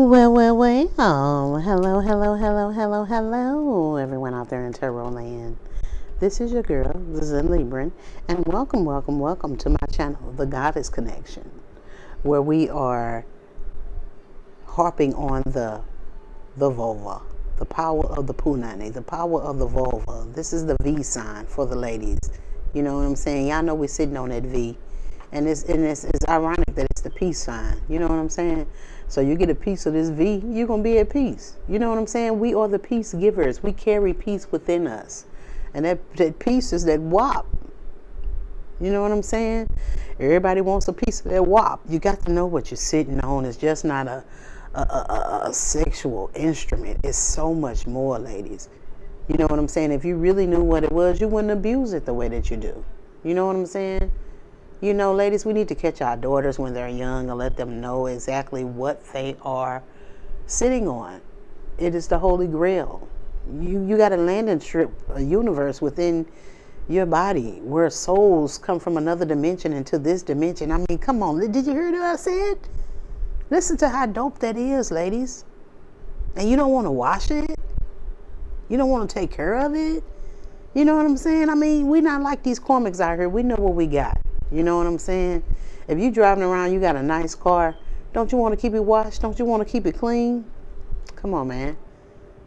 Well. Hello, everyone out there in Tarot Land. This is your girl, the Zen Libran, and welcome to my channel, The Goddess Connection, where we are harping on the vulva, the power of the punani, the power of the vulva. This is the V sign for the ladies. You know what I'm saying? Y'all know we're sitting on that V. And it's ironic that it's the peace sign. You know what I'm saying? So you get a piece of this V, you're going to be at peace. You know what I'm saying? We are the peace givers. We carry peace within us. And that peace is that WAP. You know what I'm saying? Everybody wants a piece of that WAP. You got to know what you're sitting on. It's just not a sexual instrument. It's so much more, ladies. You know what I'm saying? If you really knew what it was, you wouldn't abuse it the way that you do. You know what I'm saying? You know, ladies, we need to catch our daughters when they're young and let them know exactly what they are sitting on. It is the Holy Grail. You got a landing strip, a universe within your body where souls come from another dimension into this dimension. I mean, come on. Did you hear what I said? Listen to how dope that is, ladies. And you don't want to wash it? You don't want to take care of it? You know what I'm saying? I mean, we're not like these Cormacs out here. We know what we got. You know what I'm saying? If you driving around, you got a nice car, don't you want to keep it washed? Don't you want to keep it clean? Come on, man.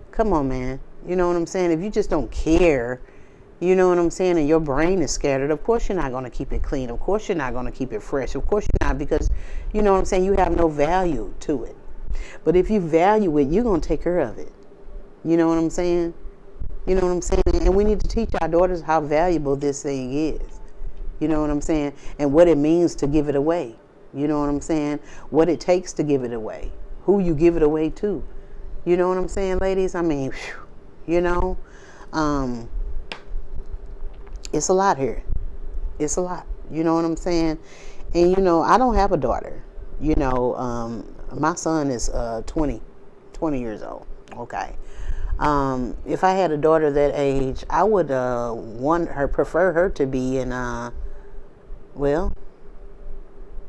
Come on, man. You know what I'm saying? If you just don't care, you know what I'm saying, and your brain is scattered, of course you're not going to keep it clean. Of course you're not going to keep it fresh. Of course you're not, because, you know what I'm saying, you have no value to it. But if you value it, you're going to take care of it. You know what I'm saying? You know what I'm saying? And we need to teach our daughters how valuable this thing is. You know what I'm saying? And what it means to give it away. You know what I'm saying? What it takes to give it away. Who you give it away to. You know what I'm saying, ladies? I mean, you know, it's a lot here. It's a lot. You know what I'm saying? And, you know, I don't have a daughter. You know, my son is 20 years old. Okay. If I had a daughter that age, I would prefer her to be in, well,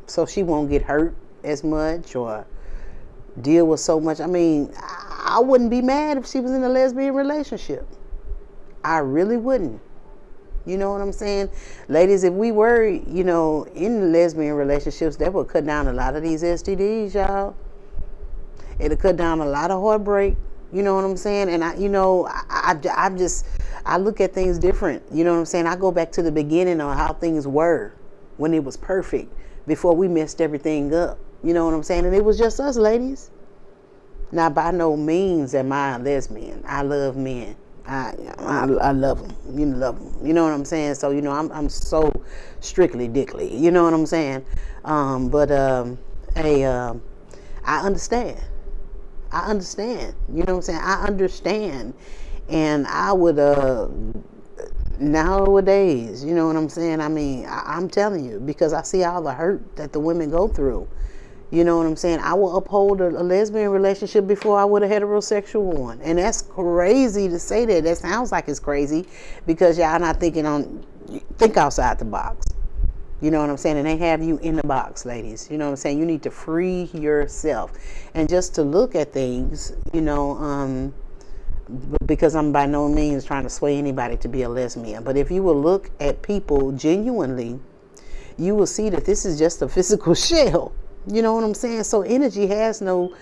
so she won't get hurt as much or deal with so much. I mean, I wouldn't be mad if she was in a lesbian relationship. I really wouldn't. You know what I'm saying? Ladies, if we were, you know, in lesbian relationships, that would cut down a lot of these STDs, y'all. It'll cut down a lot of heartbreak. You know what I'm saying? And I look at things different. You know what I'm saying? I go back to the beginning on how things were when it was perfect before we messed everything up. You know what I'm saying? And it was just us, ladies. Now, by no means am I a lesbian. I love men. I love them. You love them. You know what I'm saying? So, you know, I'm so strictly dickly. You know what I'm saying? I understand. I understand. You know what I'm saying? I understand. And I would, nowadays, you know what I'm saying? I mean, I'm telling you, because I see all the hurt that the women go through. You know what I'm saying? I will uphold a lesbian relationship before I would a heterosexual one. And that's crazy to say that. That sounds like it's crazy because y'all not think outside the box. You know what I'm saying? And they have you in the box, ladies. You know what I'm saying? You need to free yourself. And just to look at things, you know, because I'm by no means trying to sway anybody to be a lesbian. But if you will look at people genuinely, you will see that this is just a physical shell. You know what I'm saying? So energy has no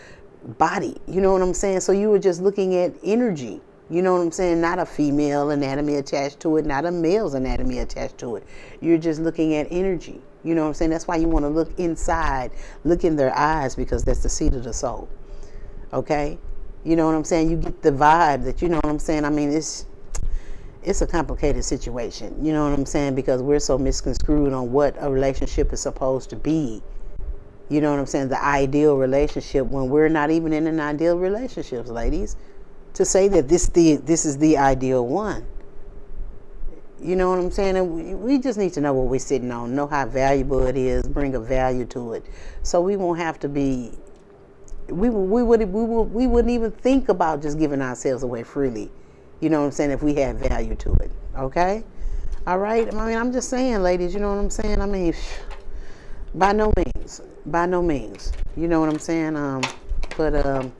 body. You know what I'm saying? So you were just looking at energy. You know what I'm saying? Not a female anatomy attached to it, not a male's anatomy attached to it. You're just looking at energy. You know what I'm saying? That's why you want to look inside, look in their eyes, because that's the seat of the soul. Okay? You know what I'm saying? You get the vibe that, you know what I'm saying? I mean, it's a complicated situation. You know what I'm saying? Because we're so misconstrued on what a relationship is supposed to be. You know what I'm saying? The ideal relationship, when we're not even in an ideal relationship, ladies. To say that this is the ideal one. You know what I'm saying? And we just need to know what we're sitting on, know how valuable it is, bring a value to it. So we won't have to be, we wouldn't even think about just giving ourselves away freely. You know what I'm saying? If we had value to it. Okay? All right? I mean, I'm just saying, ladies, you know what I'm saying? I mean, by no means. You know what I'm saying? But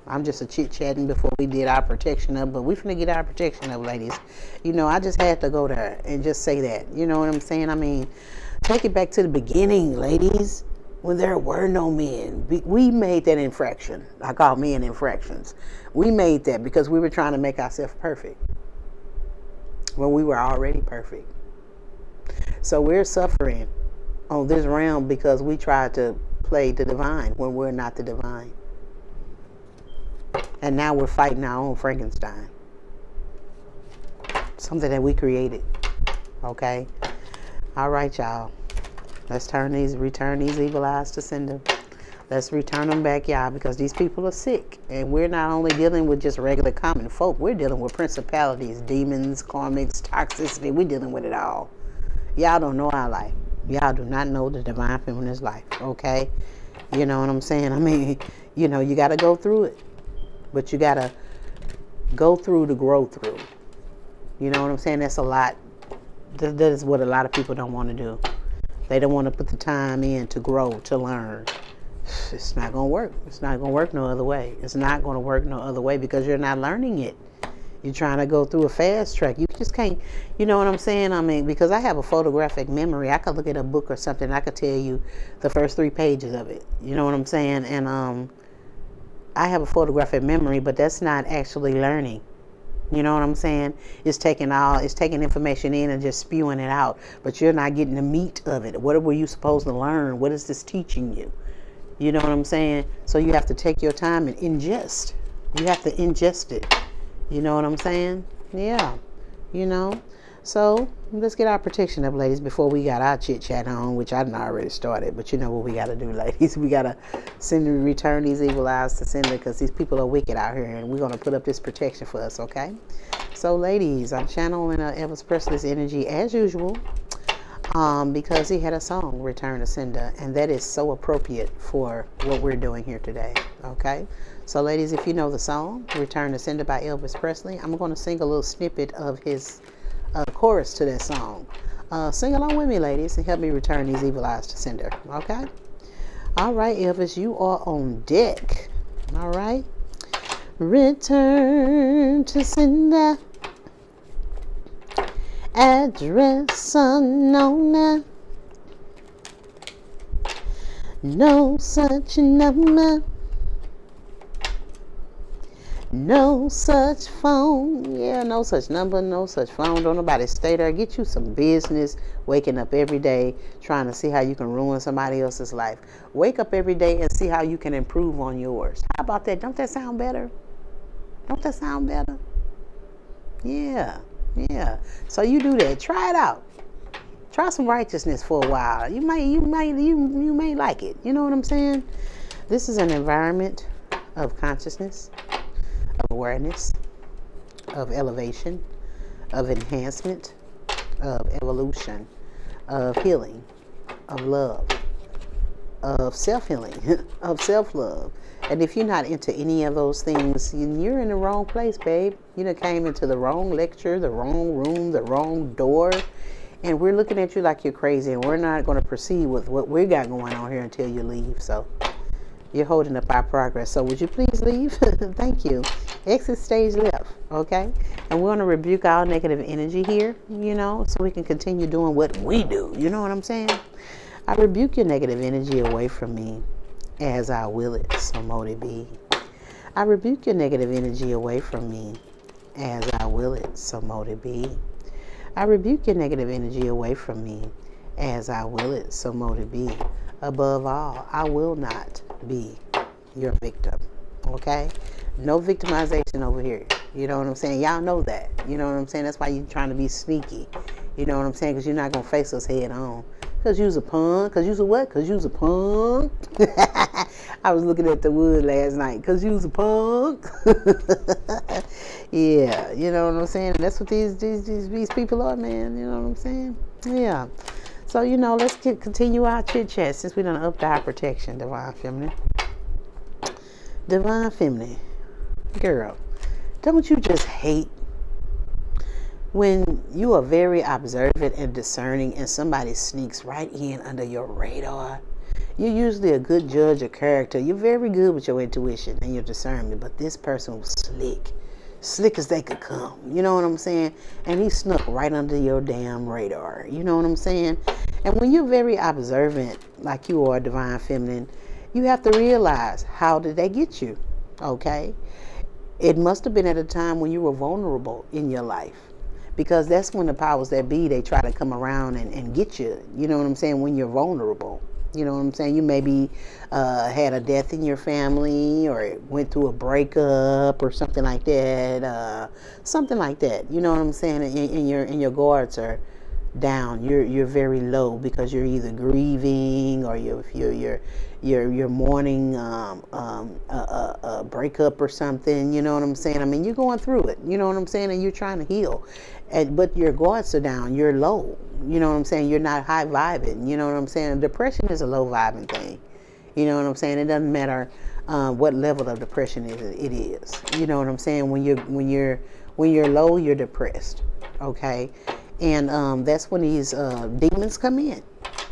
I'm just a chit-chatting before we did our protection up. But we finna get our protection up, ladies. You know, I just had to go there and just say that. You know what I'm saying? I mean, take it back to the beginning, ladies. When there were no men, we made that infraction. I call men infractions. We made that because we were trying to make ourselves perfect when we were already perfect. So we're suffering on this realm because we tried to play the divine when we're not the divine. And now we're fighting our own Frankenstein. Something that we created. Okay? All right, y'all. Let's return these evil eyes to sender. Let's return them back, y'all, because these people are sick. And we're not only dealing with just regular common folk. We're dealing with principalities, demons, karmics, toxicity. We're dealing with it all. Y'all don't know our life. Y'all do not know the divine feminine's life, okay? You know what I'm saying? I mean, you know, you got to go through it. But you got to go through to grow through. You know what I'm saying? That's a lot. That is what a lot of people don't want to do. They don't want to put the time in to grow, to learn. It's not going to work. It's not going to work no other way. It's not going to work no other way because you're not learning it. You're trying to go through a fast track. You just can't, you know what I'm saying? I mean, because I have a photographic memory. I could look at a book or something. I could tell you the first 3 pages of it. You know what I'm saying? And I have a photographic memory, but that's not actually learning. You know what I'm saying? It's taking information in and just spewing it out, but you're not getting the meat of it. What were you supposed to learn? What is this teaching you? You know what I'm saying? So you have to take your time and ingest. You have to ingest it. You know what I'm saying? Yeah. You know? So let's get our protection up, ladies, before we got our chit chat on, which I done already started. But you know what we got to do, ladies? We got to return these evil eyes to sender because these people are wicked out here, and we're going to put up this protection for us, okay? So, ladies, I'm channeling Elvis Presley's energy as usual because he had a song, Return to Sender, and that is so appropriate for what we're doing here today, okay? So, ladies, if you know the song, Return to Sender by Elvis Presley, I'm going to sing a little snippet of his chorus to that song. Sing along with me, ladies, and help me return these evil eyes to sender. Okay? All right, Elvis, you are on deck. All right? Return to sender. Address unknown. No such number. No such phone. Yeah, no such number, no such phone. Don't nobody stay there. Get you some business. Waking up every day trying to see how you can ruin somebody else's life. Wake up every day and see how you can improve on yours. How about that? Don't that sound better? Don't that sound better? Yeah. So you do that. Try it out. Try some righteousness for a while. You may like it. You know what I'm saying? This is an environment of consciousness, of awareness, of elevation, of enhancement, of evolution, of healing, of love, of self-healing, of self-love. And if you're not into any of those things, you're in the wrong place, babe. You done came into the wrong lecture, the wrong room, the wrong door. And we're looking at you like you're crazy, and we're not going to proceed with what we got going on here until you leave. So you're holding up our progress. So would you please leave? Thank you. Exit stage left, okay? And we're going to rebuke all negative energy here, you know, so we can continue doing what we do. You know what I'm saying? I rebuke your negative energy away from me as I will it, so mote it be. I rebuke your negative energy away from me as I will it, so mote it be. I rebuke your negative energy away from me as I will it, so mote it be. Above all, I will not be your victim, okay? No victimization over here. You know what I'm saying? Y'all know that. You know what I'm saying? That's why you're trying to be sneaky. You know what I'm saying? Because you're not going to face us head on. Because you's a punk. Because you's a what? Because you's a punk. I was looking at the wood last night. Because you's a punk. Yeah. You know what I'm saying? That's what these people are, man. You know what I'm saying? Yeah. So, you know, let's continue our chit-chat since we done upped our protection, Divine Feminine. Divine Feminine. Girl, don't you just hate when you are very observant and discerning and somebody sneaks right in under your radar You're usually a good judge of character. You're very good with your intuition and your discernment, but this person was slick. Slick as they could come. You know what I'm saying? And he snuck right under your damn radar. You know what I'm saying? And when you're very observant, like you are, divine feminine, you have to realize, how did they get you? Okay? It must have been at a time when you were vulnerable in your life. Because that's when the powers that be, they try to come around and get you. You know what I'm saying? When you're vulnerable. You know what I'm saying? You maybe had a death in your family, or went through a breakup or something like that. Something like that. You know what I'm saying? And your guards are down. You're very low because you're either grieving, or you're mourning a breakup or something. You know what I'm saying? I mean, you're going through it. You know what I'm saying? And you're trying to heal, but your guards are down. You're low. You know what I'm saying? You're not high vibing. You know what I'm saying? Depression is a low vibing thing. You know what I'm saying? It doesn't matter what level of depression it is. You know what I'm saying? When you're low, you're depressed. Okay, and that's when these demons come in.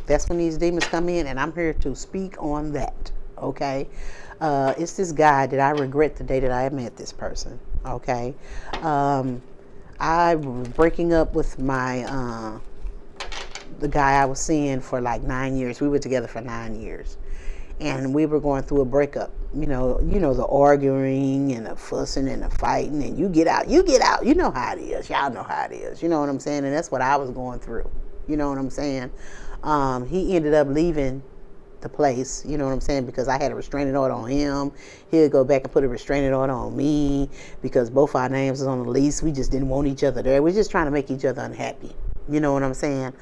That's when these demons come in, and I'm here to speak on that. Okay, it's this guy that I regret the day that I met this person. Okay, I was breaking up with my the guy I was seeing for like 9 years. We were together for 9 years, and we were going through a breakup. You know the arguing and the fussing and the fighting, and you get out. You know how it is. Y'all know how it is. You know what I'm saying? And that's what I was going through. You know what I'm saying? He ended up leaving the place, you know what I'm saying, because I had a restraining order on him. He'd go back and put a restraining order on me because both our names was on the lease. We just didn't want each other there. We're just trying to make each other unhappy. You know what I'm saying?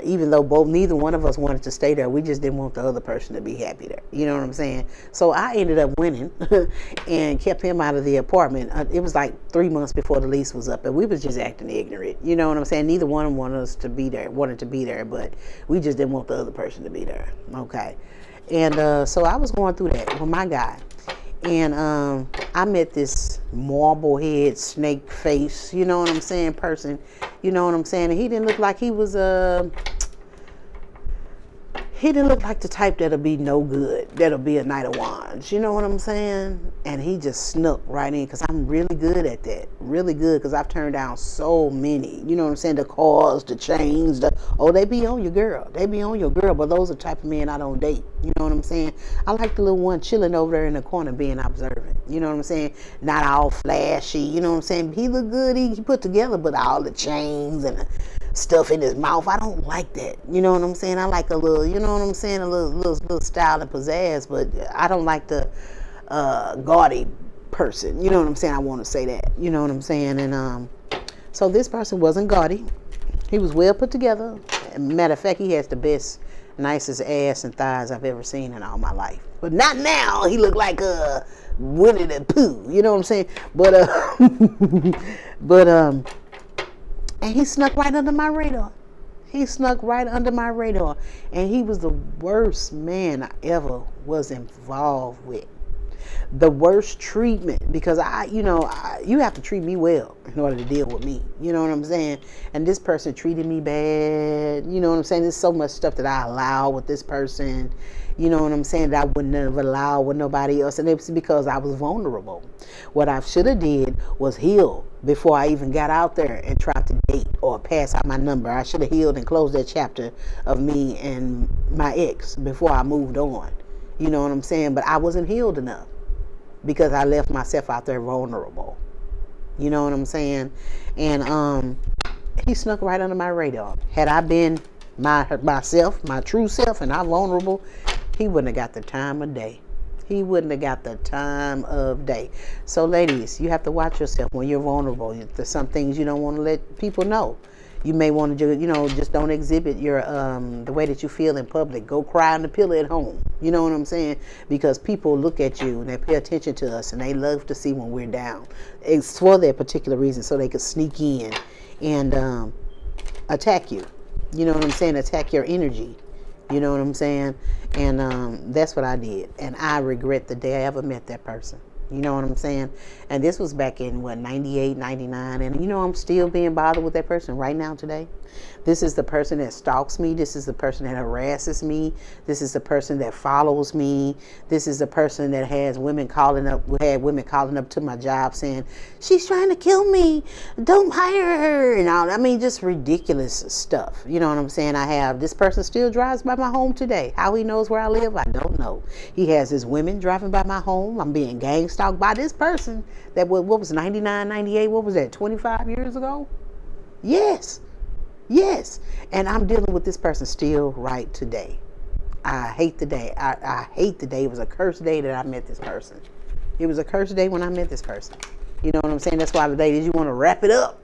Even though neither one of us wanted to stay there, we just didn't want the other person to be happy there. You know what I'm saying? So I ended up winning and kept him out of the apartment. It was like 3 months before the lease was up, and we was just acting ignorant. You know what I'm saying? Neither one wanted us to be there, but we just didn't want the other person to be there. Okay. And so I was going through that with my guy. And I met this marble head, snake face, you know what I'm saying, person, you know what I'm saying. And he didn't look like he was he didn't look like the type that'll be no good, that'll be a Knight of Wands, you know what I'm saying? And he just snuck right in, because I'm really good at that, really good, because I've turned down so many, you know what I'm saying, the cars, the chains, they be on your girl, but those are the type of men I don't date, you know what I'm saying? I like the little one chilling over there in the corner being observant, you know what I'm saying, not all flashy, you know what I'm saying, he look good, he put together, but all the chains and the stuff in his mouth, I don't like that, you know what I'm saying? I like a little, you know what I'm saying, a little style and pizzazz, but I don't like the gaudy person, you know what I'm saying? I want to say that, you know what I'm saying? And so this person wasn't gaudy. He was well put together. Matter of fact, he has the best, nicest ass and thighs I've ever seen in all my life. But not now. He looked like Winnie the Pooh, you know what I'm saying? But and he snuck right under my radar. He snuck right under my radar. And he was the worst man I ever was involved with. The worst treatment, because you have to treat me well in order to deal with me. You know what I'm saying? And this person treated me bad. You know what I'm saying? There's so much stuff that I allow with this person. You know what I'm saying? That I would never allow with nobody else. And it's because I was vulnerable. What I should have did was heal before I even got out there and tried to date or pass out my number. I should have healed and closed that chapter of me and my ex before I moved on. You know what I'm saying? But I wasn't healed enough because I left myself out there vulnerable. You know what I'm saying? And he snuck right under my radar. Had I been myself, my true self, and not vulnerable, he wouldn't have got the time of day. He wouldn't have got the time of day. So ladies, you have to watch yourself when you're vulnerable. There's some things you don't want to let people know. You may want to, just don't exhibit your the way that you feel in public. Go cry on the pillow at home. You know what I'm saying? Because people look at you and they pay attention to us and they love to see when we're down. It's for their particular reason, so they could sneak in and attack you. You know what I'm saying? Attack your energy. You know what I'm saying? And that's what I did. And I regret the day I ever met that person. You know what I'm saying? And this was back in, what, 98, 99. And, you know, I'm still being bothered with that person right now today. This is the person that stalks me. This is the person that harasses me. This is the person that follows me. This is the person that has women calling up, to my job saying, she's trying to kill me. Don't hire her. And all, I mean, just ridiculous stuff. You know what I'm saying? I have this person still drives by my home today. How he knows where I live, I don't know. He has his women driving by my home. I'm being gang stalked by this person that, what was 99, 98? What was that, 25 years ago? Yes. Yes. And I'm dealing with this person still right today. I hate the day. I hate the day. It was a cursed day that I met this person. It was a cursed day when I met this person. You know what I'm saying? That's why, ladies, you want to wrap it up.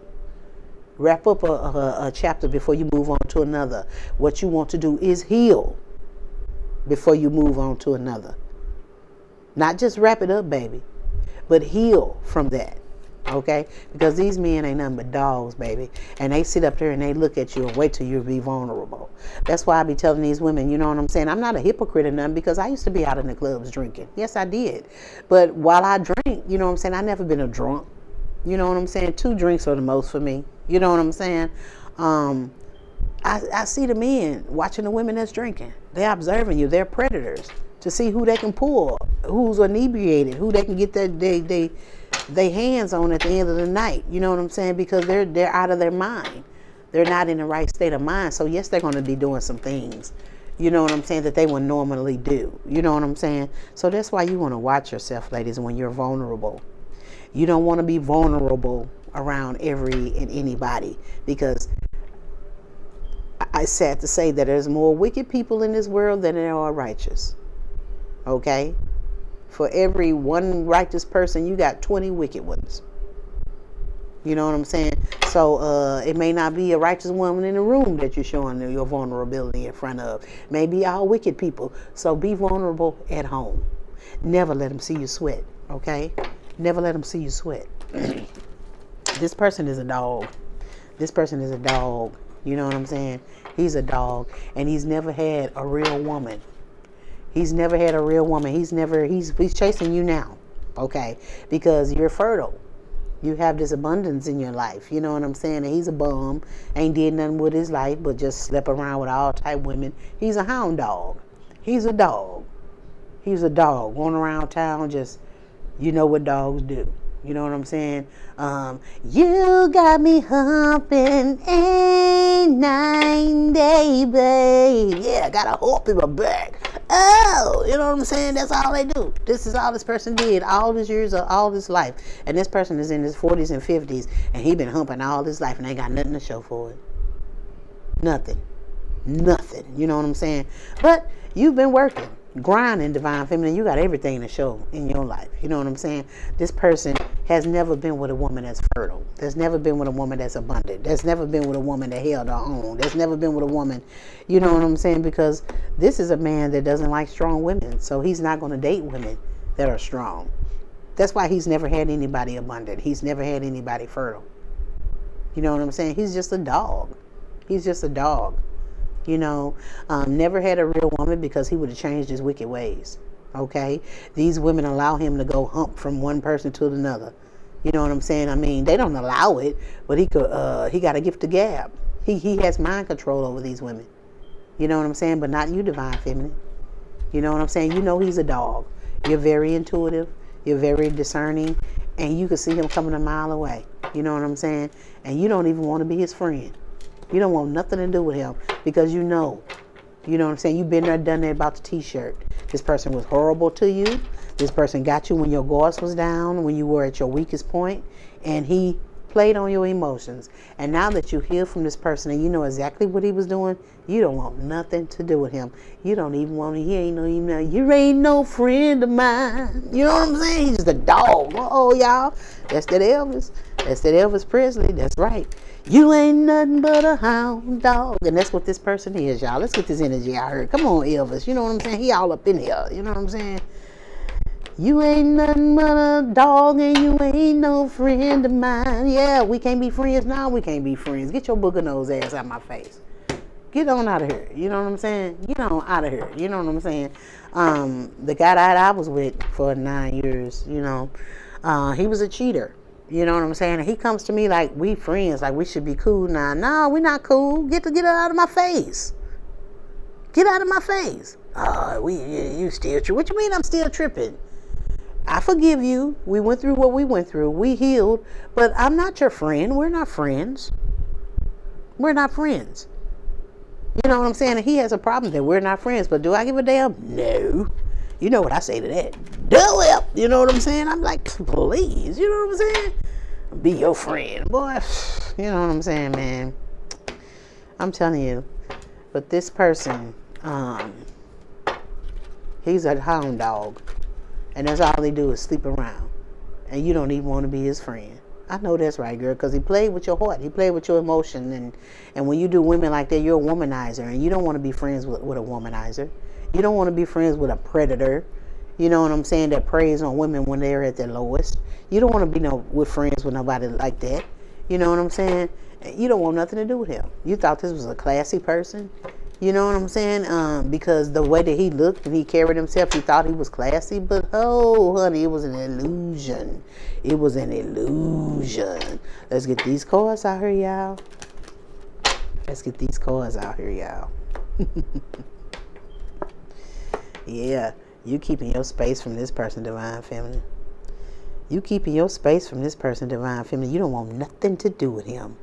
Wrap up a chapter before you move on to another. What you want to do is heal before you move on to another. Not just wrap it up, baby, but heal from that. Okay? Because these men ain't nothing but dogs, baby. And they sit up there and they look at you and wait till you be vulnerable. That's why I be telling these women, you know what I'm saying? I'm not a hypocrite or nothing, because I used to be out in the clubs drinking. Yes, I did. But while I drink, you know what I'm saying, I never been a drunk. You know what I'm saying? 2 drinks are the most for me. You know what I'm saying? I see the men watching the women that's drinking. They're observing you. They're predators to see who they can pull, who's inebriated, who they can get they hands on at the end of the night. You know what I'm saying? Because they're out of their mind. They're not in the right state of mind. So yes, they're going to be doing some things, you know what I'm saying, that they would normally do. You know what I'm saying? So that's why you want to watch yourself, ladies, when you're vulnerable. You don't want to be vulnerable around every and anybody, because I sad to say that there's more wicked people in this world than there are righteous. Okay? For every one righteous person, you got 20 wicked ones. You know what I'm saying? So it may not be a righteous woman in the room that you're showing your vulnerability in front of. Maybe all wicked people. So be vulnerable at home. Never let them see you sweat. Okay? Never let them see you sweat. This person is a dog. This person is a dog. You know what I'm saying? He's a dog. And he's never had a real woman. He's never had a real woman. He's chasing you now. Okay? Because you're fertile. You have this abundance in your life. You know what I'm saying? And he's a bum. Ain't did nothing with his life but just slept around with all type women. He's a hound dog. He's a dog. He's a dog. Going around town just, you know what dogs do. You know what I'm saying? You got me humping a 9-day, babe. Yeah, I got a hump in my back. Oh, you know what I'm saying? That's all they do. This is all this person did all these years of all this life. And this person is in his 40s and 50s, and he been humping all his life, and they got nothing to show for it. Nothing. Nothing. You know what I'm saying? But you've been working, grinding, divine feminine. You got everything to show in your life. You know what I'm saying? This person has never been with a woman that's fertile. There's never been with a woman that's abundant. There's never been with a woman that held her own. There's never been with a woman, you know what I'm saying? Because this is a man that doesn't like strong women. So he's not going to date women that are strong. That's why he's never had anybody abundant. He's never had anybody fertile. You know what I'm saying? He's just a dog. He's just a dog. You know, never had a real woman because he would have changed his wicked ways. Okay? These women allow him to go hump from one person to another. You know what I'm saying? I mean, they don't allow it, but he got a gift of gab. He has mind control over these women. You know what I'm saying? But not you, divine feminine. You know what I'm saying? You know he's a dog. You're very intuitive. You're very discerning. And you can see him coming a mile away. You know what I'm saying? And you don't even want to be his friend. You don't want nothing to do with him because you know what I'm saying? You've been there, done that about the t-shirt. This person was horrible to you. This person got you when your guards was down, when you were at your weakest point, and he played on your emotions. And now that you hear from this person and you know exactly what he was doing, you don't want nothing to do with him. You don't even want to hear, you ain't no friend of mine. You know what I'm saying? He's just a dog. Oh, y'all. That's that Elvis. That's that Elvis Presley. That's right. You ain't nothing but a hound dog. And that's what this person is, y'all. Let's get this energy I heard. Come on, Elvis. You know what I'm saying? He all up in here. You know what I'm saying? You ain't nothing but a dog and you ain't no friend of mine. Yeah, we can't be friends now. We can't be friends. Get your booger nose ass out my face. Get on out of here. You know what I'm saying? Get on out of here. You know what I'm saying? The guy that I was with for 9 years, you know, he was a cheater. You know what I'm saying? And he comes to me like we friends, like we should be cool now. No, we're not cool. Get out of my face. Get out of my face. You still tripping? What you mean I'm still tripping? I forgive you. We went through what we went through. We healed. But I'm not your friend. We're not friends. We're not friends. You know what I'm saying? And he has a problem that we're not friends. But do I give a damn? No. You know what I say to that? Dull up. You know what I'm saying? I'm like, please. You know what I'm saying? Be your friend. Boy, you know what I'm saying, man? I'm telling you. But this person, he's a hound dog. And that's all he do is sleep around. And you don't even want to be his friend. I know that's right, girl, because he played with your heart. He played with your emotion. And when you do women like that, you're a womanizer. And you don't want to be friends with a womanizer. You don't want to be friends with a predator. You know what I'm saying? That preys on women when they're at their lowest. You don't want to be with friends with nobody like that. You know what I'm saying? You don't want nothing to do with him. You thought this was a classy person. You know what I'm saying? Because the way that he looked and he carried himself, he thought he was classy. But, oh, honey, it was an illusion. It was an illusion. Let's get these cards out here, y'all. Let's get these cards out here, y'all. Yeah, you keeping your space from this person, Divine Feminine. You keeping your space from this person, Divine Feminine. You don't want nothing to do with him.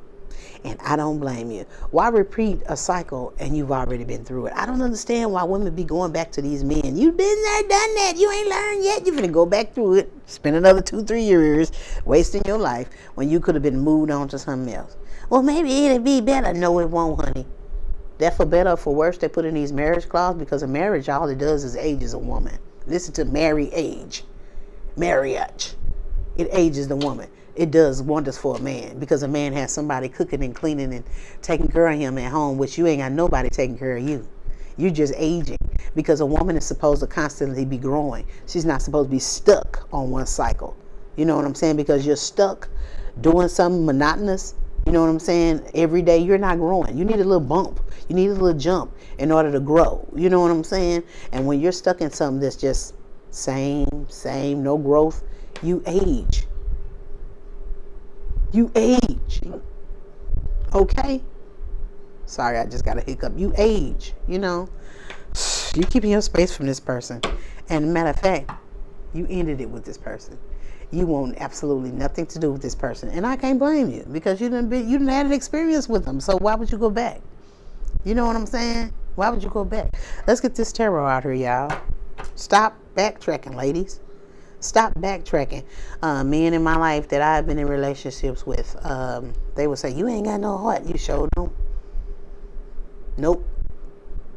And I don't blame you. Why repeat a cycle and you've already been through it? I don't understand why women be going back to these men. You've been there, done that. You ain't learned yet. You're going to go back through it, spend another 2-3 years wasting your life when you could have been moved on to something else. Well, maybe it'll be better. No, it won't, honey. That for better or for worse, they put in these marriage clauses because a marriage, all it does is ages a woman. Listen to marry age. Marriage. It ages the woman. It does wonders for a man because a man has somebody cooking and cleaning and taking care of him at home, which you ain't got nobody taking care of you. You're just aging because a woman is supposed to constantly be growing. She's not supposed to be stuck on one cycle. You know what I'm saying? Because you're stuck doing something monotonous. You know what I'm saying? Every day you're not growing. You need a little bump. You need a little jump in order to grow. You know what I'm saying? And when you're stuck in something that's just same, no growth, you age. You age. Okay? Sorry, I just got a hiccup. You age, you know. You're keeping your space from this person. And matter of fact, you ended it with this person. You want absolutely nothing to do with this person. And I can't blame you because you didn't have an experience with them. So why would you go back? You know what I'm saying? Why would you go back? Let's get this tarot out here, y'all. Stop backtracking, ladies. Stop backtracking. Men in my life that I've been in relationships with, they would say, you ain't got no heart. You showed them. Nope.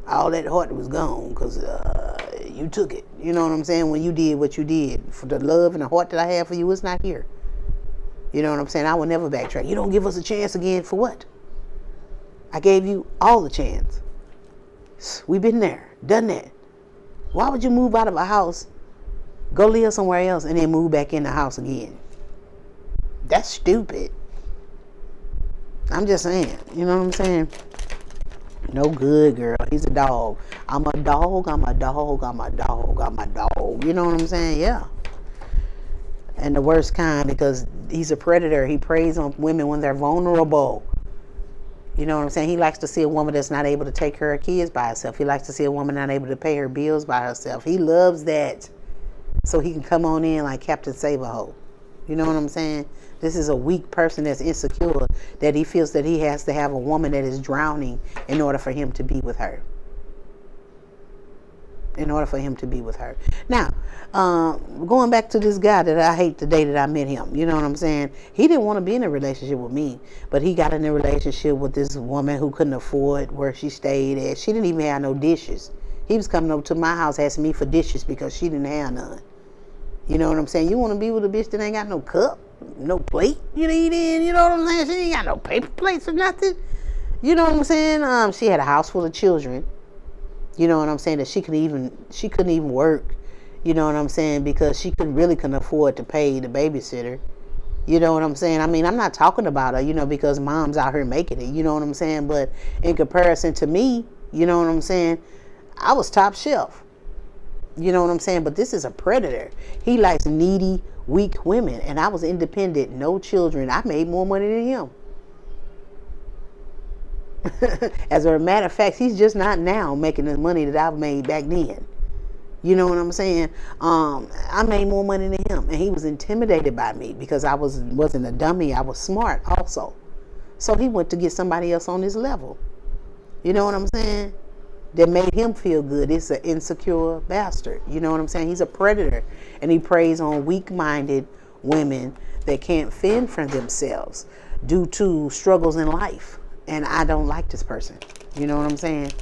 All that heart was gone because you took it. You know what I'm saying? When you did what you did. For the love and the heart that I have for you, it's not here. You know what I'm saying? I will never backtrack. You don't give us a chance again for what? I gave you all the chance. We've been there, done that. Why would you move out of a house, go live somewhere else, and then move back in the house again? That's stupid. I'm just saying. You know what I'm saying? No good, girl. He's a dog. I'm a dog. I'm a dog. I'm a dog. I'm a dog. You know what I'm saying? Yeah. And the worst kind because he's a predator. He preys on women when they're vulnerable. You know what I'm saying? He likes to see a woman that's not able to take care of kids by herself. He likes to see a woman not able to pay her bills by herself. He loves that. So he can come on in like Captain Save-A-Ho. You know what I'm saying? This is a weak person that's insecure, that he feels that he has to have a woman that is drowning in order for him to be with her. In order for him to be with her. Now, going back to this guy that I hate the day that I met him. You know what I'm saying? He didn't want to be in a relationship with me, but he got in a relationship with this woman who couldn't afford where she stayed at. She didn't even have no dishes. He was coming over to my house asking me for dishes because she didn't have none. You know what I'm saying? You want to be with a bitch that ain't got no cup, no plate you to eat in, you know what I'm saying? She ain't got no paper plates or nothing. You know what I'm saying? She had a house full of children. You know what I'm saying? That she couldn't even work. You know what I'm saying? Because she couldn't afford to pay the babysitter. You know what I'm saying? I mean, I'm not talking about her, because mom's out here making it. You know what I'm saying? But in comparison to me, you know what I'm saying? I was top shelf. You know what I'm saying? But this is a predator. He likes needy, weak women. And I was independent, no children. I made more money than him. As a matter of fact, he's just not now making the money that I've made back then. You know what I'm saying? I made more money than him, and he was intimidated by me because I wasn't a dummy. I was smart also. So he went to get somebody else on his level. You know what I'm saying? That made him feel good. It's an insecure bastard. You know what I'm saying? He's a predator, and he preys on weak-minded women that can't fend for themselves due to struggles in life. And I don't like this person. You know what I'm saying?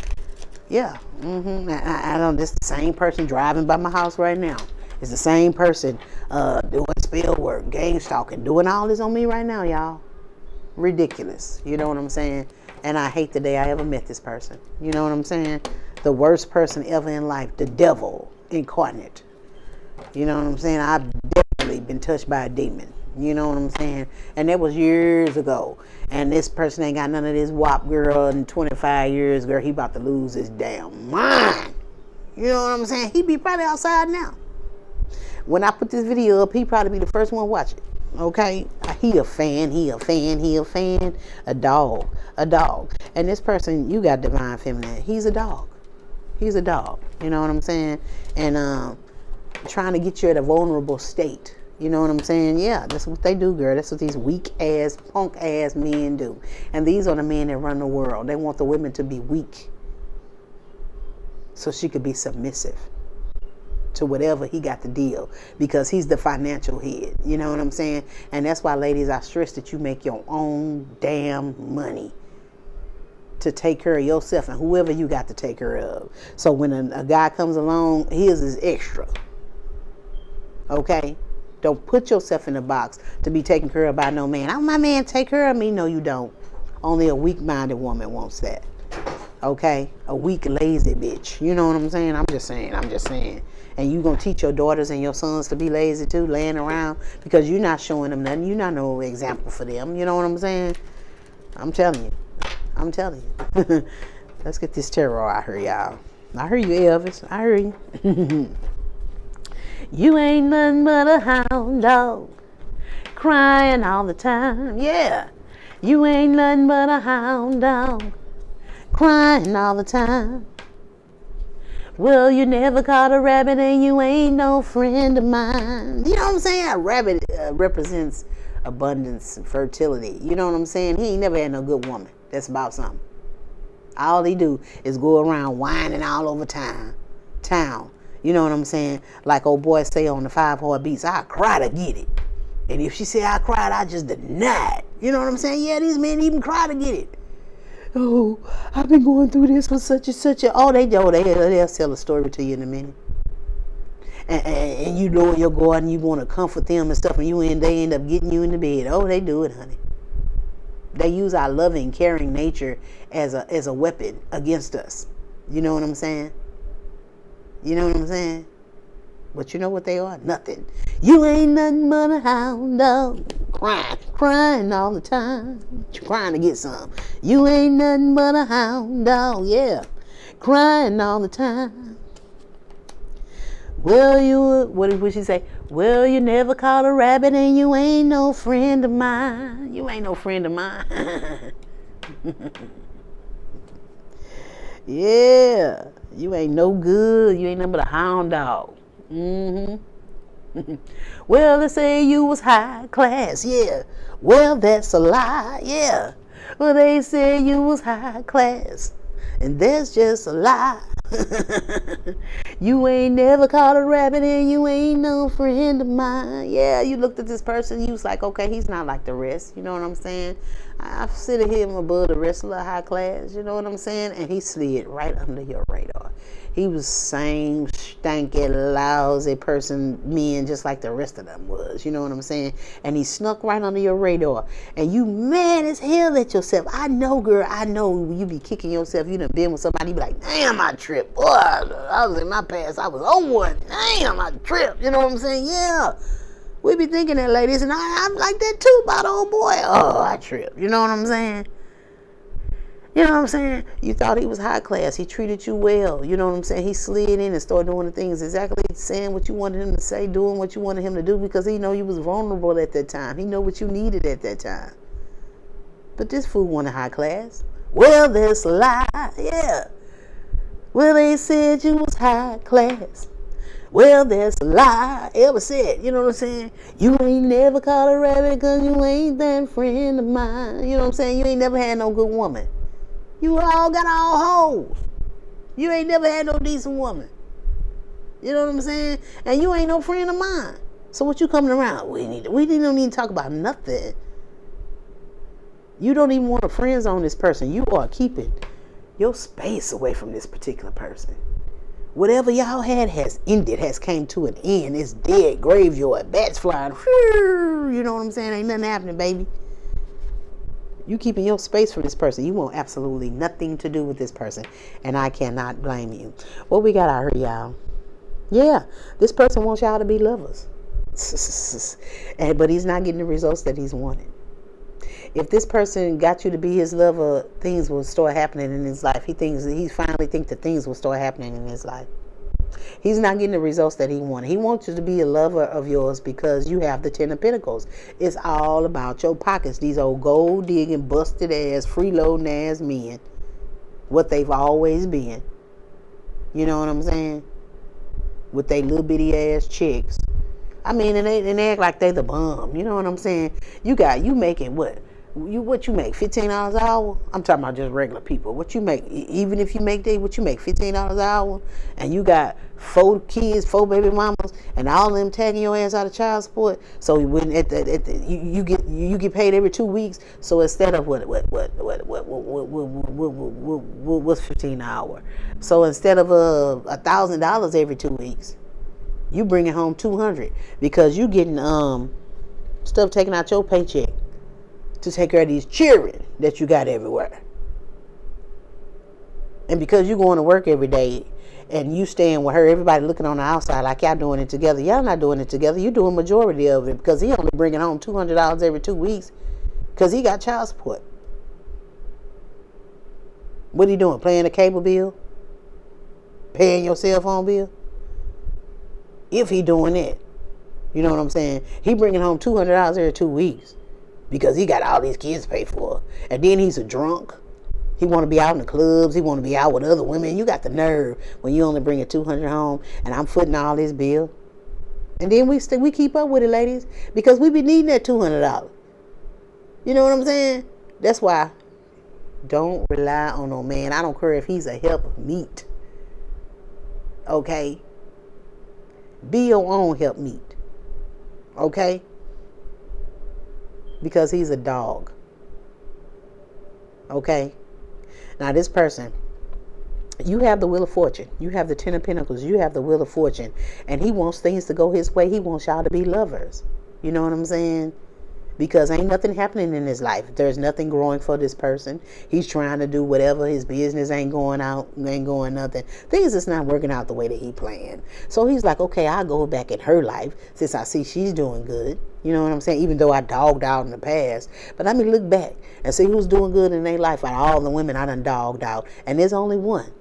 Yeah. I don't. This the same person driving by my house right now. It's the same person doing spell work, gang stalking, doing all this on me right now, y'all. Ridiculous. You know what I'm saying? And I hate the day I ever met this person. You know what I'm saying? The worst person ever in life. The devil incarnate. You know what I'm saying? I've definitely been touched by a demon. You know what I'm saying? And that was years ago. And this person ain't got none of this WAP, girl, in 25 years, girl. He about to lose his damn mind. You know what I'm saying? He be probably outside now. When I put this video up, he probably be the first one to watch it. Okay? He a fan. A dog. And this person, you got divine feminine. He's a dog. You know what I'm saying? And trying to get you at a vulnerable state. You know what I'm saying? Yeah, that's what they do, girl. That's what these weak-ass, punk-ass men do. And these are the men that run the world. They want the women to be weak so she could be submissive to whatever he got to deal, because he's the financial head. You know what I'm saying? And that's why, ladies, I stress that you make your own damn money to take care of yourself and whoever you got to take care of. So when a guy comes along, his is extra. Okay? Don't put yourself in a box to be taken care of by no man. Oh, my man take care of me. No, you don't. Only a weak-minded woman wants that. Okay? A weak, lazy bitch. You know what I'm saying? I'm just saying. And you going to teach your daughters and your sons to be lazy too, laying around, because you're not showing them nothing. You're not no example for them. You know what I'm saying? I'm telling you. Let's get this terror out here, y'all. I hear you, Elvis. I hear you. You ain't nothing but a hound dog, crying all the time. Yeah. You ain't nothing but a hound dog, crying all the time. Well, you never caught a rabbit and you ain't no friend of mine. You know what I'm saying? A rabbit represents abundance and fertility. You know what I'm saying? He ain't never had no good woman. That's about something. All he do is go around whining all over town. You know what I'm saying? Like old boy say on the 5 Heartbeats, I cry to get it. And if she say I cried, I just denied. You know what I'm saying? Yeah, these men even cry to get it. Oh, I've been going through this for such and such a... Oh, they'll tell a story to you in a minute. And you know you're going, you want to comfort them and stuff, and they end up getting you in the bed. Oh, they do it, honey. They use our loving, caring nature as a weapon against us. You know what I'm saying? But you know what they are? Nothing. You ain't nothing but a hound dog, crying all the time. You're crying to get some. You ain't nothing but a hound dog, yeah, crying all the time. Well, what did she say? Well, you never caught a rabbit and you ain't no friend of mine. You ain't no friend of mine. Yeah, you ain't no good. You ain't nothing but a hound dog. Well, they say you was high class. Yeah. Well, that's a lie. Yeah. Well, they say you was high class, and that's just a lie. You ain't never caught a rabbit and you ain't no friend of mine. Yeah, you looked at this person, you was like, okay, he's not like the rest. You know what I'm saying? I consider him above the rest of the high class. You know what I'm saying? And he slid right under your radar. He was same stanky, lousy men just like the rest of them was. You know what I'm saying? And he snuck right under your radar. And you mad as hell at yourself. I know, girl. I know you be kicking yourself. You done been with somebody. You be like, damn, I tripped. Boy, I was in my past. I was on one. Damn, I tripped. You know what I'm saying? Yeah. We be thinking that, ladies, and I'm like that too about old boy. Oh, I trip. You know what I'm saying? You know what I'm saying? You thought he was high class. He treated you well. You know what I'm saying? He slid in and started doing the things exactly, saying what you wanted him to say, doing what you wanted him to do, because he know you was vulnerable at that time. He know what you needed at that time. But this fool wanted high class. Well, that's a lie. Yeah. Well, they said you was high class. Well, that's a lie. Ever said, you know what I'm saying? You ain't never caught a rabbit because you ain't that friend of mine. You know what I'm saying? You ain't never had no good woman. You all got all hoes. You ain't never had no decent woman. You know what I'm saying? And you ain't no friend of mine. So what you coming around? We don't need to talk about nothing. You don't even want to friend zone this person. You are keeping your space away from this particular person. Whatever y'all had has ended, has came to an end. It's dead, graveyard, bats flying. You know what I'm saying? Ain't nothing happening, baby. You keeping your space from this person. You want absolutely nothing to do with this person. And I cannot blame you. What we got out here, y'all? Yeah, this person wants y'all to be lovers. But he's not getting the results that he's wanted. If this person got you to be his lover, things will start happening in his life. He finally thinks that things will start happening in his life. He's not getting the results that he wanted. He wants you to be a lover of yours because you have the 10 of Pentacles. It's all about your pockets. These old gold digging, busted ass, freeloading ass men. What they've always been. You know what I'm saying? With they little bitty ass chicks. I mean, and they act like they the bomb. You know what I'm saying? You making what? What you make? $15 an hour? I'm talking about just regular people. What you make? Even if you make that, what you make? $15 an hour? And you got 4 kids, 4 baby mamas, and all of them tagging your ass out of child support. So when you get paid every 2 weeks. So instead of what's $15 an hour? So instead of $1,000 every 2 weeks, you bringing home $200 because you getting stuff taken out your paycheck to take care of these children that you got everywhere. And because you going to work every day and you staying with her, everybody looking on the outside like y'all doing it together. Y'all not doing it together. You doing majority of it because he only bringing home $200 every 2 weeks because he got child support. What he doing? Paying a cable bill? Paying your cell phone bill? If he doing that. You know what I'm saying? He bringing home $200 every 2 weeks because he got all these kids to pay for. And then he's a drunk. He want to be out in the clubs. He want to be out with other women. You got the nerve when you only bring a $200 home and I'm footing all this bill. And then we keep up with it, ladies, because we be needing that $200. You know what I'm saying? That's why don't rely on no man. I don't care if he's a help meet. Okay? Be your own help meet. Okay? Because he's a dog. Okay? Now this person, you have the Wheel of Fortune. You have the 10 of Pentacles. You have the Wheel of Fortune. And he wants things to go his way. He wants y'all to be lovers. You know what I'm saying? Because ain't nothing happening in his life. There's nothing growing for this person. He's trying to do whatever. His business ain't going out, ain't going nothing. Things is not working out the way that he planned. So he's like, okay, I'll go back in her life since I see she's doing good. You know what I'm saying? Even though I dogged out in the past. But let me look back and see who's doing good in their life out of all the women I done dogged out. And there's only one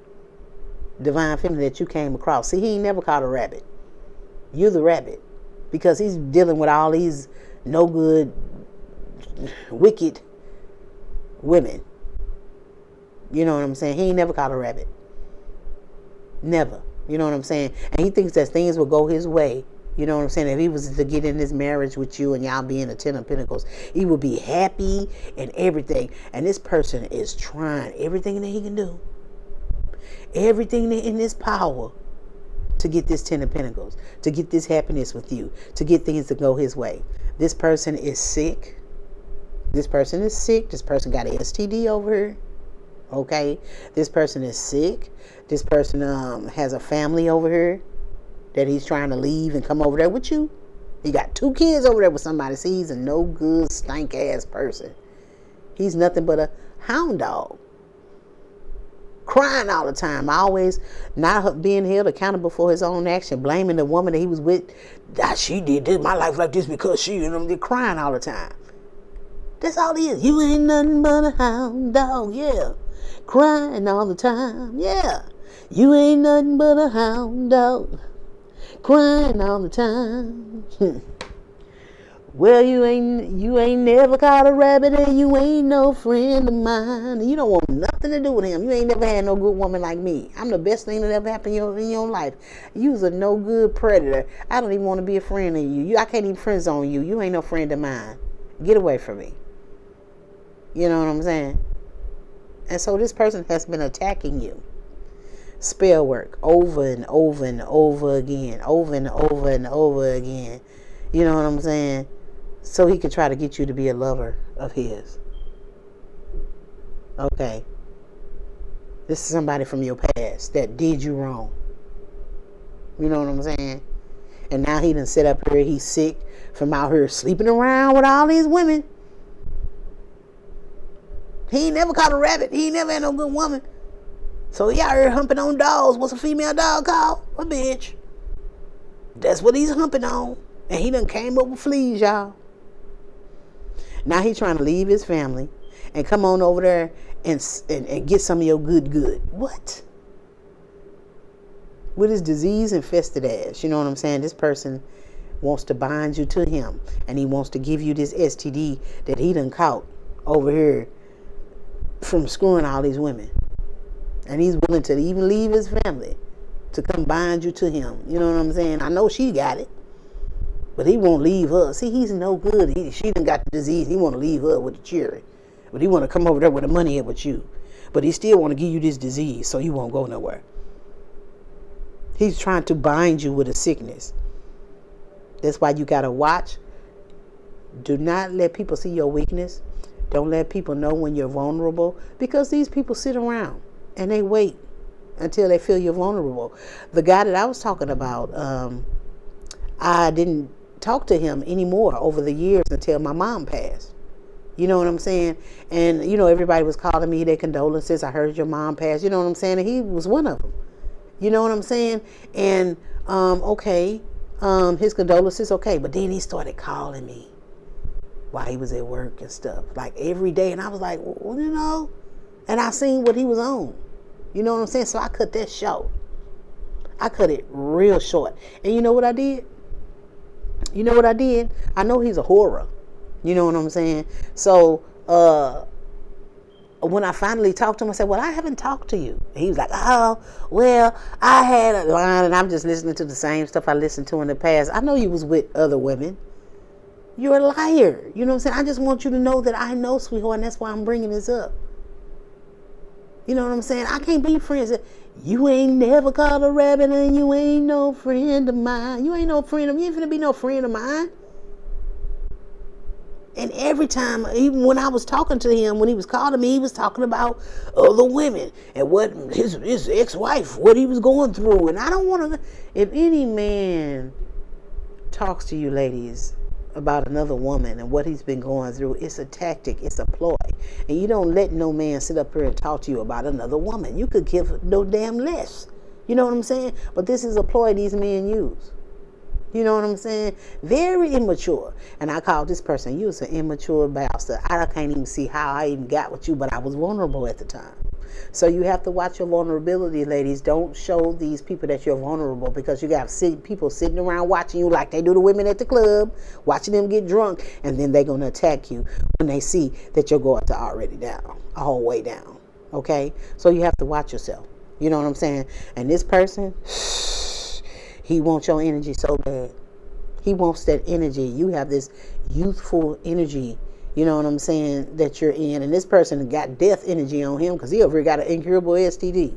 divine feminine that you came across. See, he ain't never caught a rabbit. You're the rabbit. Because he's dealing with all these no good, wicked women. You know what I'm saying? He ain't never caught a rabbit. Never. You know what I'm saying? And he thinks that things will go his way. You know what I'm saying? If he was to get in this marriage with you and y'all being a 10 of Pentacles, he would be happy and everything. And this person is trying everything that he can do. Everything in his power to get this 10 of Pentacles, to get this happiness with you, to get things to go his way. This person is sick. This person is sick. This person got an STD over here. Okay? This person is sick. This person has a family over here that he's trying to leave and come over there with you. He got 2 kids over there with somebody. See, he's a no good, stank ass person. He's nothing but a hound dog. crying all the time, always not being held accountable for his own action, blaming the woman that he was with. That she did this, my life like this because she, and I'm crying all the time. That's all he is. You ain't nothing but a hound dog, yeah. Crying all the time, yeah. You ain't nothing but a hound dog. Crying all the time. Well, you ain't never caught a rabbit, and you ain't no friend of mine. And you don't want nothing to do with him. You ain't never had no good woman like me. I'm the best thing that ever happened in your life. You's a no good predator. I don't even want to be a friend of you. I can't even friend zone you. You ain't no friend of mine. Get away from me. You know what I'm saying? And so this person has been attacking you. Spell work over and over and over again. Over and over and over again. You know what I'm saying? So he could try to get you to be a lover of his. Okay. This is somebody from your past that did you wrong. You know what I'm saying? And now he done sit up here. He's sick from out here sleeping around with all these women. He ain't never caught a rabbit. He ain't never had no good woman. So he out here humping on dogs. What's a female dog called? A bitch. That's what he's humping on. And he done came up with fleas, y'all. Now he trying to leave his family and come on over there and get some of your good. What? With his disease infested ass. You know what I'm saying? This person wants to bind you to him. And he wants to give you this STD that he done caught over here from screwing all these women. And he's willing to even leave his family to come bind you to him. You know what I'm saying? I know she got it. But he won't leave her. See, he's no good. She done got the disease. He want to leave her with the cherry. But he want to come over there with the money with you. But he still want to give you this disease so you won't go nowhere. He's trying to bind you with a sickness. That's why you got to watch. Do not let people see your weakness. Don't let people know when you're vulnerable. Because these people sit around and they wait until they feel you're vulnerable. The guy that I was talking about, I didn't talk to him anymore over the years until my mom passed. You know what I'm saying? And, you know, everybody was calling me their condolences. I heard your mom passed. You know what I'm saying? And he was one of them. You know what I'm saying? And, his condolences, okay. But then he started calling me while he was at work and stuff. Like every day. And I was like, well, you know. And I seen what he was on. You know what I'm saying? So I cut that short. I cut it real short. And you know what I did? I know he's a horror. You know what I'm saying? So when I finally talked to him, I said, well, I haven't talked to you. And he was like, oh, well, I had a line and I'm just listening to the same stuff I listened to in the past. I know you was with other women. You're a liar. You know what I'm saying? I just want you to know that I know, sweetheart, and that's why I'm bringing this up. You know what I'm saying? I can't be friends. You ain't never caught a rabbit and you ain't no friend of mine. You ain't no friend of, you ain't finna be no friend of mine. And every time, even when I was talking to him, when he was calling me, he was talking about other women and what his ex-wife, what he was going through. And I don't want to, if any man talks to you ladies about another woman and what he's been going through, it's a tactic, it's a ploy. And you don't let no man sit up here and talk to you about another woman. You could give no damn less. You know what I'm saying? But this is a ploy these men use. You know what I'm saying? Very immature. And I called this person, you was an immature bastard. I can't even see how I even got with you, but I was vulnerable at the time. So you have to watch your vulnerability, ladies. Don't show these people that you're vulnerable, because you got people sitting around watching you like they do the women at the club, watching them get drunk, and then they're going to attack you when they see that your guards are already down, a whole way down. Okay? So you have to watch yourself. You know what I'm saying? And this person, he wants your energy so bad. He wants that energy. You have this youthful energy, you know what I'm saying, that you're in. And this person got death energy on him because he over here got an incurable STD.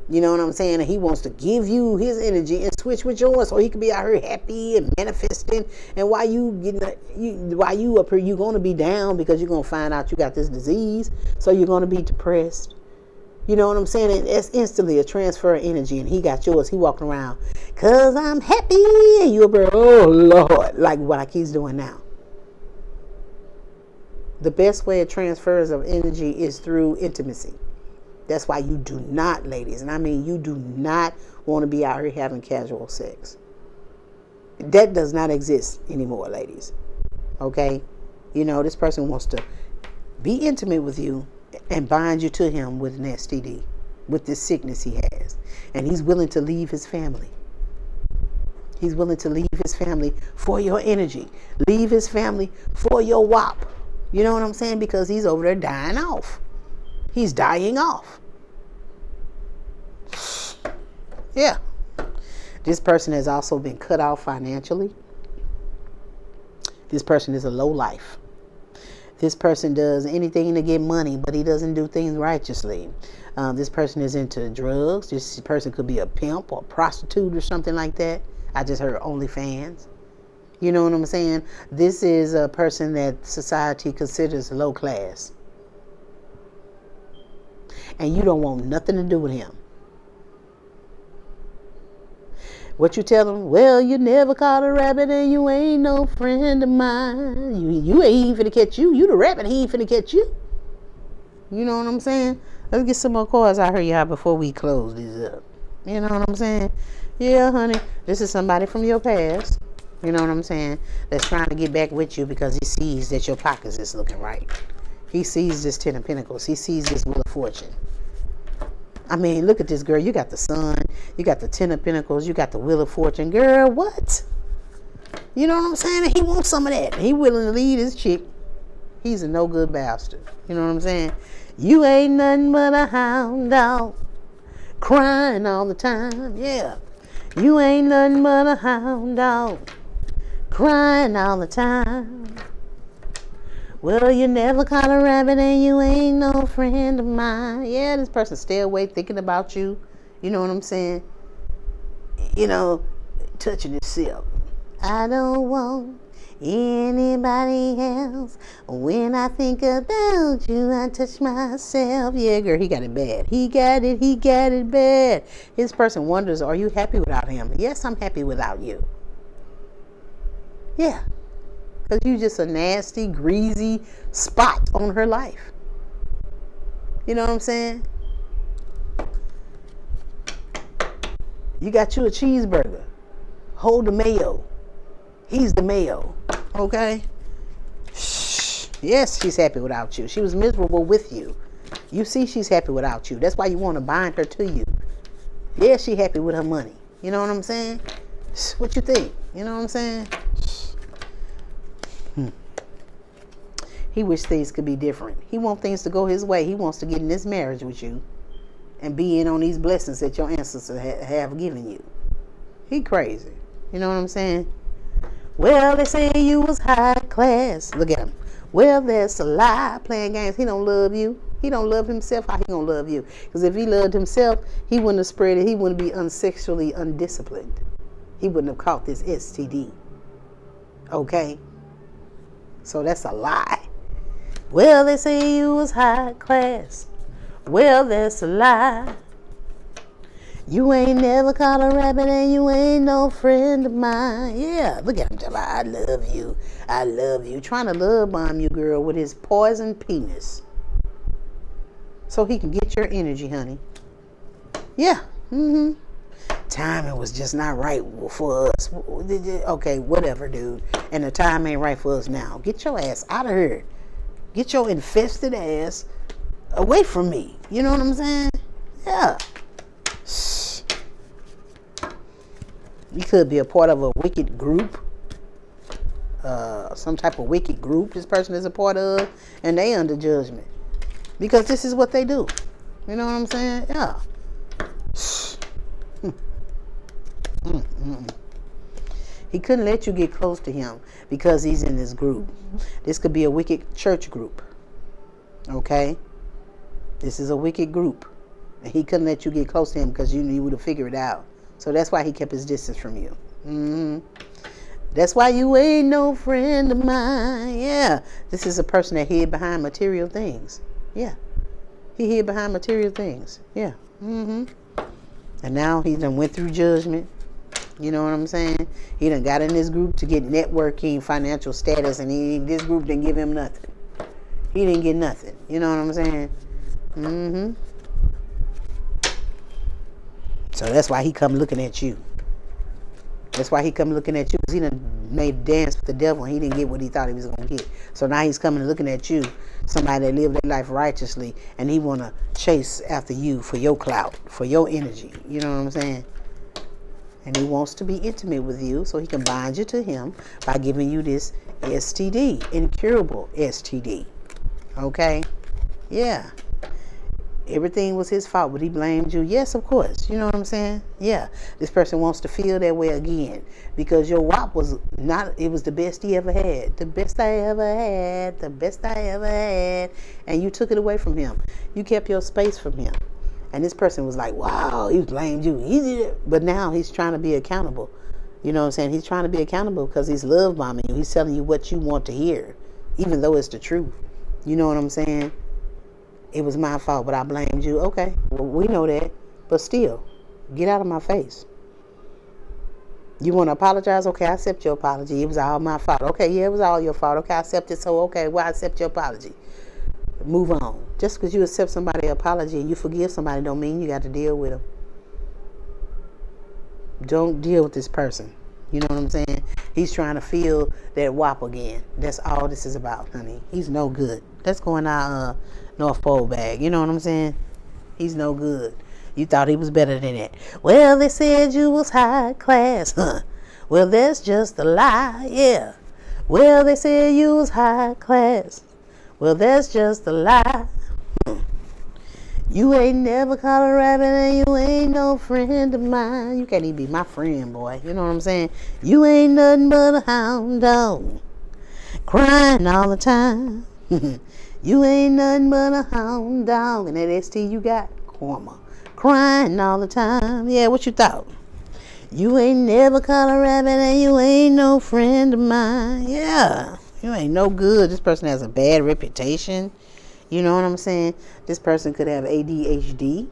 You know what I'm saying? And he wants to give you his energy and switch with yours so he can be out here happy and manifesting. And while you up here, you're going to be down because you're going to find out you got this disease. So you're going to be depressed. You know what I'm saying? And it's instantly a transfer of energy. And he got yours. He walking around, because I'm happy. And you up here, oh, Lord, like what he's doing now. The best way of transfers of energy is through intimacy. That's why you do not, ladies, and I mean you do not want to be out here having casual sex. That does not exist anymore, ladies. Okay? You know, this person wants to be intimate with you and bind you to him with an STD, with this sickness he has. And he's willing to leave his family. He's willing to leave his family for your energy. Leave his family for your WAP. You know what I'm saying? Because he's over there dying off. He's dying off. Yeah. This person has also been cut off financially. This person is a lowlife. This person does anything to get money, but he doesn't do things righteously. This person is into drugs. This person could be a pimp or a prostitute or something like that. I just heard OnlyFans. You know what I'm saying? This is a person that society considers low class. And you don't want nothing to do with him. What you tell them? Well, you never caught a rabbit and you ain't no friend of mine. You ain't finna catch you. You the rabbit, he ain't finna catch you. You know what I'm saying? Let's get some more cards out here, y'all, before we close this up. You know what I'm saying? Yeah, honey, this is somebody from your past. You know what I'm saying? That's trying to get back with you because he sees that your pockets is looking right. He sees this Ten of Pentacles. He sees this Wheel of Fortune. I mean, look at this, girl. You got the Sun. You got the Ten of Pentacles. You got the Wheel of Fortune. Girl, what? You know what I'm saying? He wants some of that. He willing to lead his chick. He's a no good bastard. You know what I'm saying? You ain't nothing but a hound dog. Crying all the time. Yeah. You ain't nothing but a hound dog. Crying all the time. Well, you never caught a rabbit and you ain't no friend of mine. Yeah, this person stay away thinking about you. You know what I'm saying? You know, touching himself. I don't want anybody else. When I think about you, I touch myself. Yeah, girl, he got it bad. He got it bad. His person wonders, are you happy without him? Yes, I'm happy without you. Yeah. Because you just a nasty, greasy spot on her life. You know what I'm saying? You got you a cheeseburger. Hold the mayo. He's the mayo. Okay? Shh. Yes, she's happy without you. She was miserable with you. You see she's happy without you. That's why you want to bind her to you. Yeah, she happy with her money. You know what I'm saying? Shh. What you think? You know what I'm saying? He wish things could be different. He wants things to go his way. He wants to get in this marriage with you and be in on these blessings that your ancestors have given you. He crazy. You know what I'm saying? Well, they say you was high class. Look at him. Well, that's a lie. Playing games. He don't love you. He don't love himself. How he gonna love you? Because if he loved himself, he wouldn't have spread it. He wouldn't be unsexually undisciplined. He wouldn't have caught this STD. Okay? So that's a lie. Well, they say you was high class. Well, that's a lie. You ain't never caught a rabbit and you ain't no friend of mine. Yeah, look at him tell her, I love you. I love you. Trying to love bomb you, girl, with his poison penis. So he can get your energy, honey. Yeah. Timing was just not right for us. Okay, whatever, dude. And the time ain't right for us now. Get your ass out of here. Get your infested ass away from me. You know what I'm saying? Yeah. You could be a part of a wicked group. Some type of wicked group this person is a part of. And they under judgment. Because this is what they do. You know what I'm saying? Yeah. He couldn't let you get close to him because he's in this group. This could be a wicked church group. Okay? This is a wicked group. And he couldn't let you get close to him because you would have figured it out. So that's why he kept his distance from you. That's why you ain't no friend of mine. Yeah. This is a person that hid behind material things. Yeah. He hid behind material things. Yeah. And now he done went through judgment. You know what I'm saying? He done got in this group to get networking, financial status, and this group didn't give him nothing. He didn't get nothing. You know what I'm saying? So that's why he come looking at you. That's why he come looking at you, because he done made a dance with the devil and he didn't get what he thought he was going to get. So now he's coming and looking at you, somebody that lived their life righteously, and he want to chase after you for your clout, for your energy. You know what I'm saying? And he wants to be intimate with you so he can bind you to him by giving you this STD, incurable STD. Okay? Yeah. Everything was his fault, but he blamed you. Yes, of course. You know what I'm saying? Yeah. This person wants to feel that way again because your WAP was not, it was the best he ever had. The best I ever had. The best I ever had. And you took it away from him. You kept your space from him. And this person was like, wow, he blamed you. He did it. But now he's trying to be accountable. You know what I'm saying? He's trying to be accountable because he's love bombing you. He's telling you what you want to hear, even though it's the truth. You know what I'm saying? It was my fault, but I blamed you. Okay, well, we know that. But still, get out of my face. You want to apologize? Okay, I accept your apology. It was all my fault. Okay, yeah, it was all your fault. Okay, I accept it. So, okay, well, I accept your apology. Move on. Just because you accept somebody's apology and you forgive somebody don't mean you got to deal with them. Don't deal with this person. You know what I'm saying? He's trying to feel that WAP again. That's all this is about, honey. He's no good. Let's go in our North Pole bag. You know what I'm saying? He's no good. You thought he was better than that. Well, they said you was high class. Huh? Well, that's just a lie. Yeah. Well, they said you was high class. Well, that's just a lie. You ain't never caught a rabbit and you ain't no friend of mine. You can't even be my friend, boy. You know what I'm saying? You ain't nothing but a hound dog. Crying all the time. You ain't nothing but a hound dog. And that ST you got? Karma. Crying all the time. Yeah, what you thought? You ain't never caught a rabbit and you ain't no friend of mine. Yeah. You ain't no good. This person has a bad reputation. You know what I'm saying? This person could have ADHD.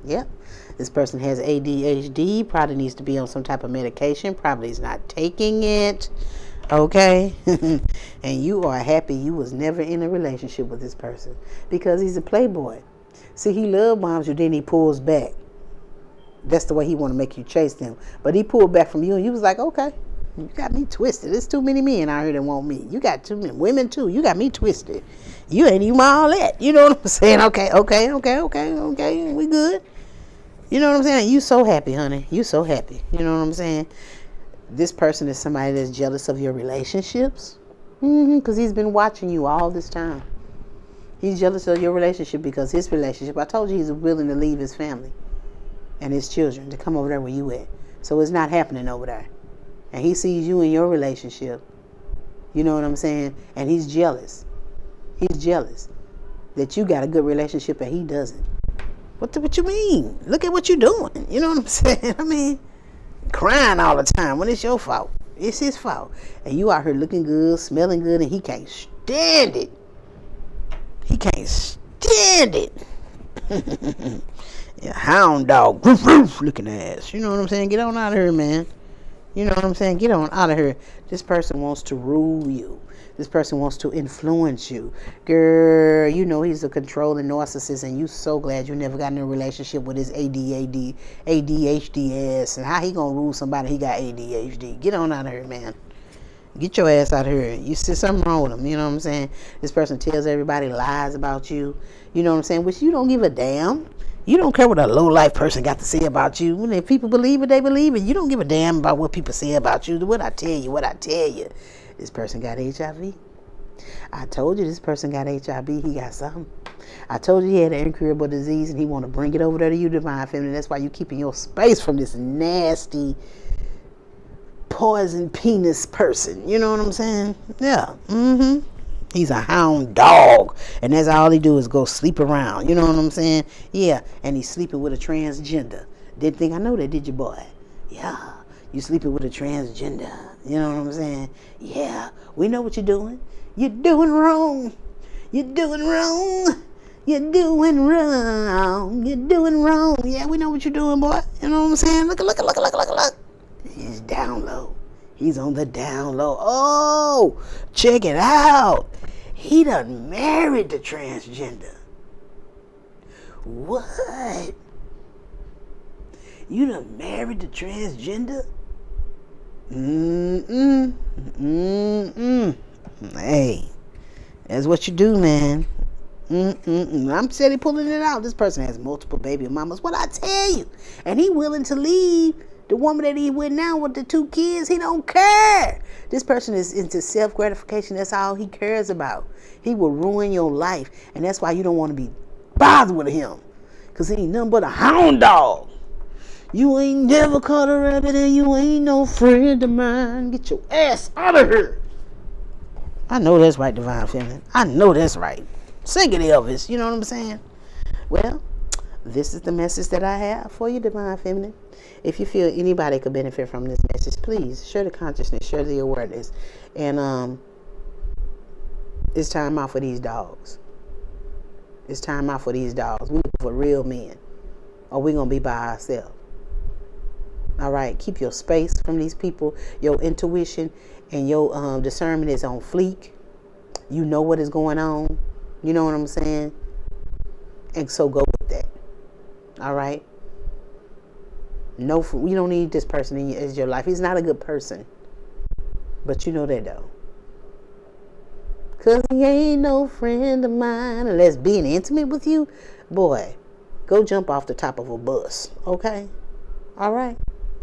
Yep. This person has ADHD. Probably needs to be on some type of medication. Probably is not taking it. Okay? And you are happy you was never in a relationship with this person. Because he's a playboy. See, he love bombs you, then he pulls back. That's the way he want to make you chase them. But he pulled back from you and you was like, okay. You got me twisted. There's too many men out here that want me. You got too many women too. You got me twisted. You ain't even all that. You know what I'm saying? Okay. We good. You know what I'm saying? You so happy, honey. You so happy. You know what I'm saying? This person is somebody that's jealous of your relationships. Because he's been watching you all this time. He's jealous of your relationship because his relationship, I told you he's willing to leave his family and his children to come over there where you at. So it's not happening over there. And he sees you in your relationship. You know what I'm saying? And he's jealous. He's jealous that you got a good relationship and he doesn't. What you mean? Look at what you're doing. You know what I'm saying? I mean, crying all the time when it's your fault. It's his fault. And you out here looking good, smelling good, and he can't stand it. He can't stand it. Yeah, hound dog, roof, roof, looking ass. You know what I'm saying? Get on out of here, man. You know what I'm saying? Get on out of here. This person wants to rule you. This person wants to influence you. Girl, you know he's a controlling narcissist and you so glad you never got in a relationship with his ADHD ass. And how he gonna rule somebody he got ADHD? Get on out of here, man. Get your ass out of here. You see something wrong with him. You know what I'm saying? This person tells everybody lies about you. You know what I'm saying? Which you don't give a damn. You don't care what a low-life person got to say about you. When people believe it, they believe it. You don't give a damn about what people say about you. What I tell you. This person got HIV. I told you this person got HIV. He got something. I told you he had an incurable disease and he want to bring it over there to you, divine feminine. That's why you keeping your space from this nasty poison penis person. You know what I'm saying? Yeah. He's a hound dog. And that's all he do is go sleep around. You know what I'm saying? Yeah. And he's sleeping with a transgender. Didn't think I know that, did you, boy? Yeah. You sleeping with a transgender. You know what I'm saying? Yeah. We know what you're doing. You're doing wrong. You're doing wrong. You're doing wrong. You're doing wrong. Yeah, we know what you're doing, boy. You know what I'm saying? Look. He's down low. He's on the down low. Oh, check it out. He done married the transgender. What? You done married the transgender? Hey, that's what you do, man. I'm steady pulling it out. This person has multiple baby mamas. What I tell you? And he willing to leave the woman that he with now with the 2 kids. He don't care. This person is into self-gratification. That's all he cares about. He will ruin your life. And that's why you don't want to be bothered with him. Because he ain't nothing but a hound dog. You ain't never caught a rabbit and you ain't no friend of mine. Get your ass out of here. I know that's right, Divine Feminine. I know that's right. Sing it, Elvis. You know what I'm saying? Well, this is the message that I have for you, Divine Feminine. If you feel anybody could benefit from this message, please share the consciousness, share the awareness. And it's time out for these dogs. It's time out for these dogs. We're looking for real men, or we're going to be by ourselves. All right, keep your space from these people. Your intuition and your discernment is on fleek. You know what is going on. You know what I'm saying? And so go with that. All right? No, you don't need this person in your life. He's not a good person. But you know that though. Because he ain't no friend of mine unless being intimate with you. Boy, go jump off the top of a bus. Okay? All right?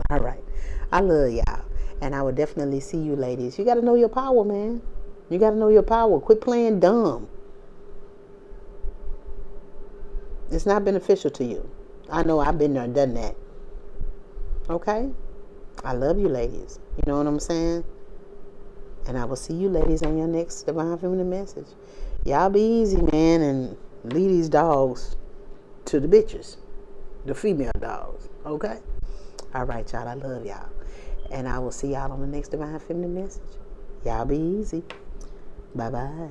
All right. I love y'all. And I will definitely see you ladies. You got to know your power, man. You got to know your power. Quit playing dumb. It's not beneficial to you. I know I've been there and done that. Okay? I love you ladies. You know what I'm saying? And I will see you ladies on your next Divine Feminine message. Y'all be easy, man, and leave these dogs to the bitches. The female dogs. Okay? All right, y'all. I love y'all. And I will see y'all on the next Divine Feminine message. Y'all be easy. Bye-bye.